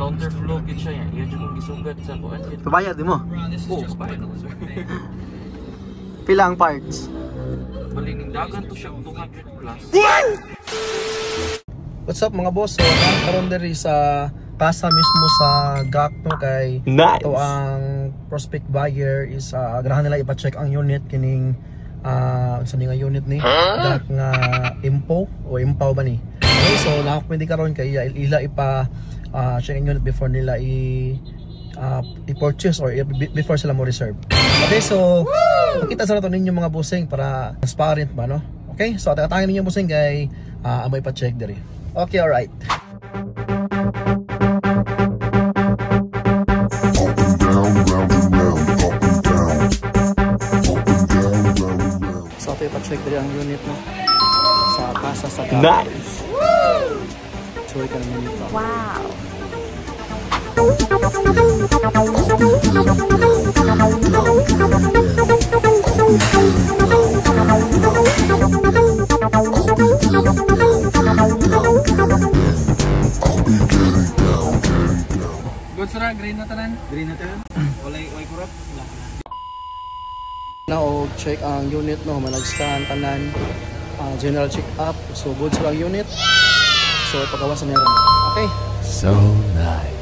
counterflow kit siya yan. Iya dyan kong gisugat sa kuan. Pabayad di mo? Oo, pabayad ako sir. Pila ang parts? Balining dagan to siya 200 plus. What's up mga boss? So, nakaroon diri sa kasa mismo sa GAC no kay nice. Ito ang prospect buyer is ganahan nila ipa-check ang unit kining sa nga unit ni GAC nga impo o impaw ba ni. Okay, so nakakundi karon kay ila ipa check ang unit before nila i-purchase or before sila mo reserve. Okay, so makita sa nato ninyo mga bossing para transparent ba no. Okay, so tatangin ninyo bossing kay amoy pa-check diri. Okay, alright. So ito ipa-check diri ang unit no sa kasa sa GAC. Nice. Sorry ka naman ito. Wow. Good sir, green na tanan. Green na tanan. Walay kurap. Now check ang unit no, manag-scan tanan, general check up. So good sa ang unit. So pagawas na meron. Okay. So nice.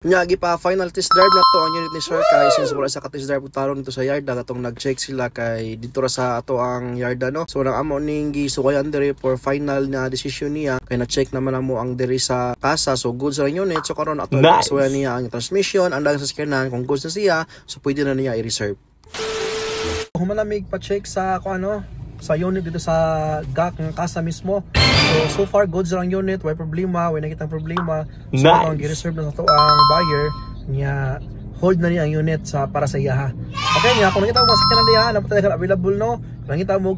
Nyagi pa final test drive na to ang unit ni Sir kay since wala sa ka-test drive utaron dito sa yard katong nag-check sila kay dito ra sa ato ang yard no. So nang amo ning gisukayan diri for final na decision niya kay na-check naman amo ang diri sa kasa so good sa unit so karon ato nice. Isukayan niya ang transmission ang dagang sasakyanan kung good na siya so pwede na niya i-reserve. Humalamig pa-check sa sa unit dito sa GAC ng kasa mismo. So far goods ang unit, wala problema, wala nakitang problema. So nice. ang gi-reserve na sa to ang buyer niya hold na niya ang unit sa para sa iyaha. Okay niya, kung nakita mo masakyan na niya, napatay available no. Kung nakita mo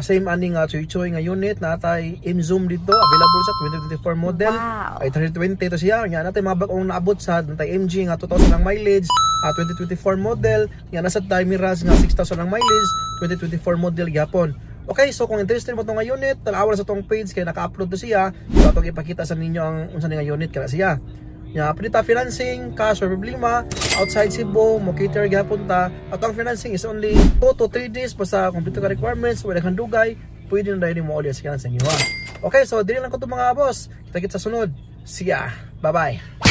same aning choy-choy nga unit natay M-Zoom dito available sa 2024 model. Wow. Ay 320 to siya. Nya natay mga bagong naabot sa natay MG nga 2,000 ang mileage, 2024 model. Nya nasa tay Mirage nga 6,000 ang mileage, 2024 model gyapon. Okay, so kung interested mo itong unit, tanawa sa itong page kaya naka-upload to siya. So itong ipakita sa ninyo ang unsa nga unit kaya siya. Nya pwede financing, cash or problema, outside Cebu, mo cater gyapon ta. At ang financing is only 2 to 3 days basta complete ka requirements, wala kang dugay, pwede na dahil mo audience ka sa inyo. Okay, so dili lang ko to mga boss. Kita-kits sa sunod. See ya. Bye-bye.